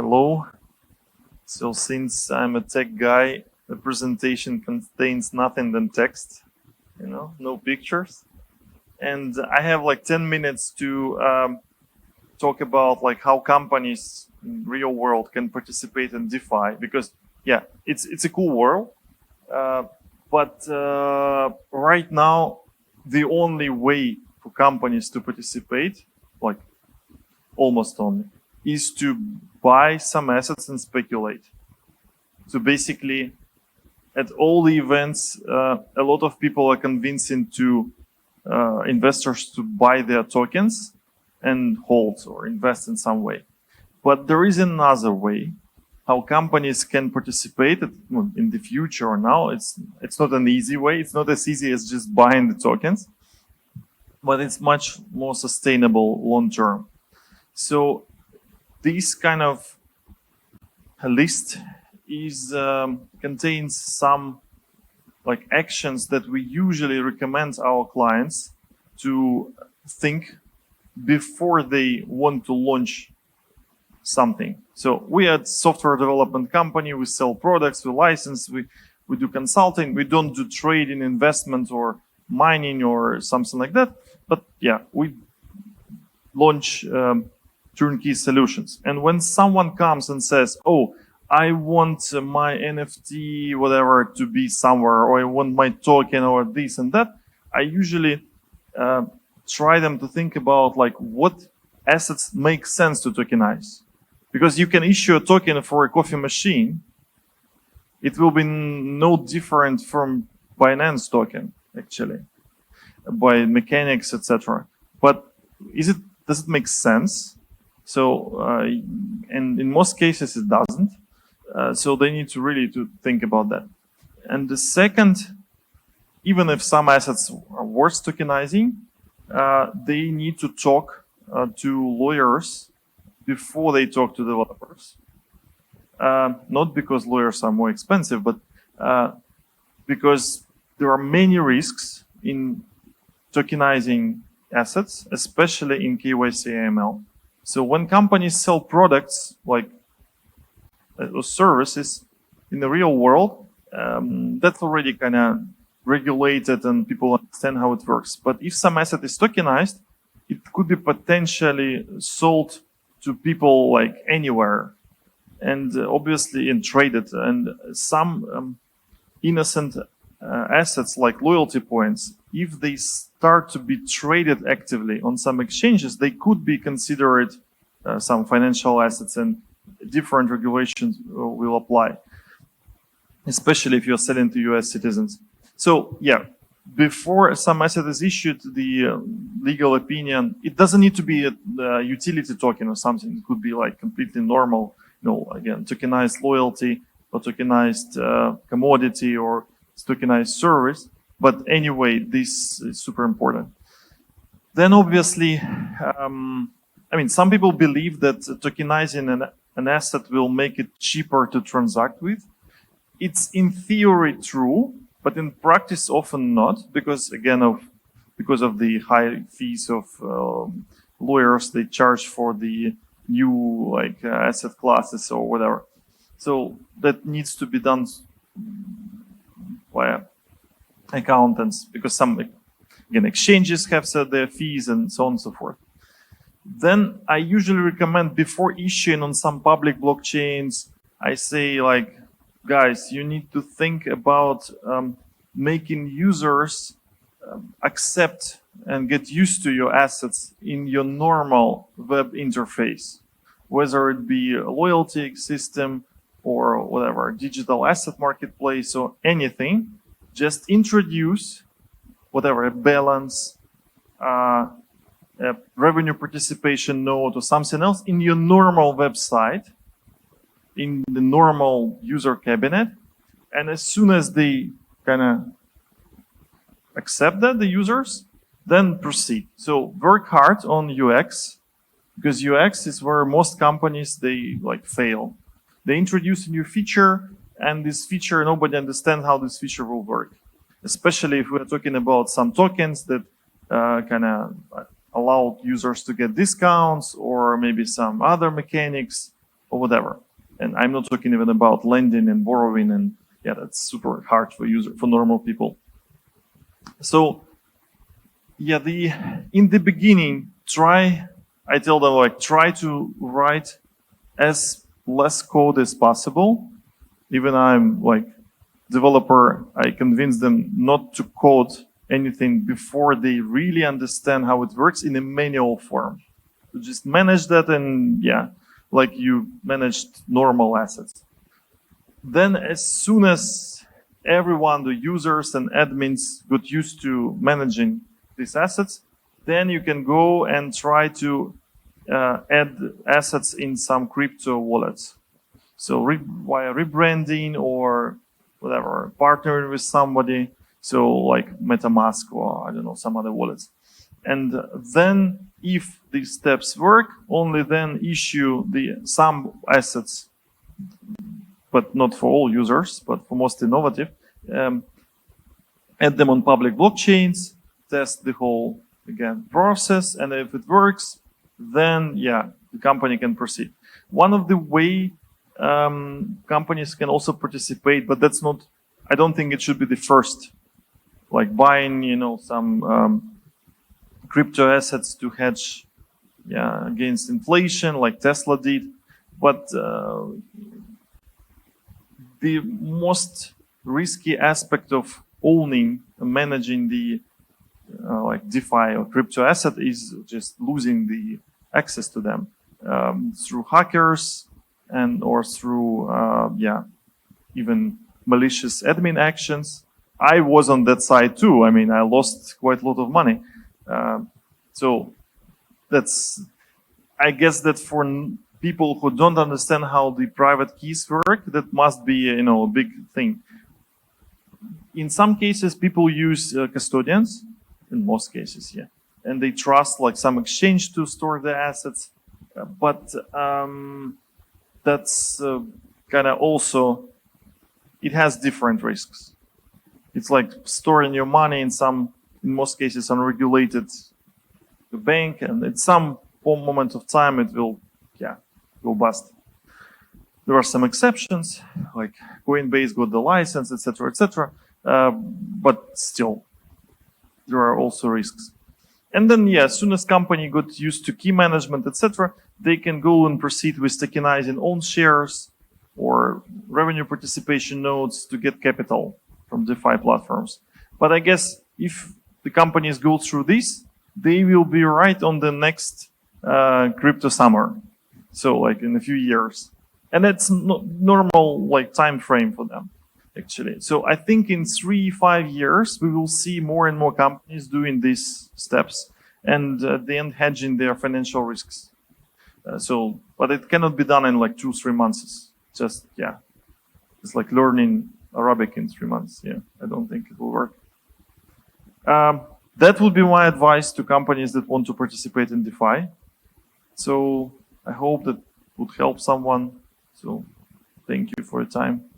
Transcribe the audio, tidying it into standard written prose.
Hello. So since I'm a tech guy, the presentation contains nothing than text, no pictures. And I have like 10 minutes to talk about like how companies in real world can participate in DeFi, because yeah, it's a cool world. But right now, the only way for companies to participate, like almost only, is to buy some assets and speculate. So basically, at all the events, a lot of people are convincing to investors to buy their tokens and hold or invest in some way. But there is another way how companies can participate in the future or now. It's not an easy way. It's not as easy as just buying the tokens, but it's much more sustainable long term. So this kind of list is contains some like actions that we usually recommend our clients to think before they want to launch something. So we are a software development company. We sell products, we license, we do consulting. We don't do trading, investment, or mining or something like that. But yeah, we launch turnkey solutions. And when someone comes and says, "Oh, I want my NFT, whatever, to be somewhere, or I want my token or this and that," I usually try them to think about like what assets make sense to tokenize. Because you can issue a token for a coffee machine. It will be no different from Binance token, actually, by mechanics, etc. But does it make sense? So, and in most cases it doesn't. So they need to really think about that. And the second, even if some assets are worth tokenizing, they need to talk to lawyers before they talk to developers. Not because lawyers are more expensive, but because there are many risks in tokenizing assets, especially in KYC AML. So when companies sell products like services in the real world, that's already kind of regulated and people understand how it works. But if some asset is tokenized, it could be potentially sold to people like anywhere, and obviously traded. And some innocent assets like loyalty points, if they start to be traded actively on some exchanges, they could be considered some financial assets, and different regulations will apply, especially if you're selling to US citizens. So yeah, before some asset is issued, the legal opinion, it doesn't need to be a utility token or something. It could be like completely normal, again, tokenized loyalty or tokenized commodity or tokenized service. But anyway, this is super important. Then obviously, some people believe that tokenizing an asset will make it cheaper to transact with. It's in theory true, but in practice often not, because of the high fees of lawyers they charge for the new asset classes or whatever. So that needs to be done by accountants, because some exchanges have set their fees and so on and so forth. Then I usually recommend, before issuing on some public blockchains, I say guys, you need to think about making users accept and get used to your assets in your normal web interface, whether it be a loyalty system or whatever, digital asset marketplace or anything. Just introduce whatever, a balance, a revenue participation node or something else in your normal website, in the normal user cabinet. And as soon as they kind of accept that, the users, then proceed. So work hard on UX, because UX is where most companies, they fail. They introduce a new feature, and this feature, nobody understands how this feature will work. Especially if we're talking about some tokens that kind of allow users to get discounts, or maybe some other mechanics. or whatever. And I'm not talking even about lending and borrowing, and yeah, that's super hard for normal people. So yeah, in the beginning, I tell them, like, try to write as less code as possible. Even I'm like developer, I convince them not to code anything before they really understand how it works in a manual form. To just manage that, and yeah, like you managed normal assets. Then as soon as everyone, the users and admins, got used to managing these assets, then you can go and try to add assets in some crypto wallets. So via rebranding or whatever, partnering with somebody, so like MetaMask or I don't know, some other wallets. And then if these steps work, only then issue some assets, but not for all users, but for most innovative, add them on public blockchains, test the whole, again, process, and if it works, then yeah, the company can proceed. One of the way companies can also participate, but that's not, I don't think it should be the first, like buying, some crypto assets to hedge against inflation, like Tesla did. But the most risky aspect of owning and managing the like DeFi or crypto asset is just losing the access to them through hackers or through even malicious admin actions. I was on that side too. I mean, I lost quite a lot of money. So that's, I guess that for people who don't understand how the private keys work, that must be, a big thing. In some cases, people use custodians, in most cases, yeah. And they trust like some exchange to store their assets. But that's kind of also, it has different risks. It's like storing your money in most cases, unregulated bank, and at some moment of time, it will go bust. There are some exceptions, like Coinbase got the license, etc., etc. But still, there are also risks. And then, as soon as company got used to key management, etc., they can go and proceed with tokenizing own shares or revenue participation notes to get capital from DeFi platforms. But I guess if the companies go through this, they will be right on the next crypto summer. So like in a few years. And that's normal like time frame for them, actually. So I think in 3-5 years, we will see more and more companies doing these steps and then hedging their financial risks. But it cannot be done in like 2-3 months. Just, it's like learning Arabic in 3 months. Yeah, I don't think it will work. That would be my advice to companies that want to participate in DeFi. So I hope that would help someone. So thank you for your time.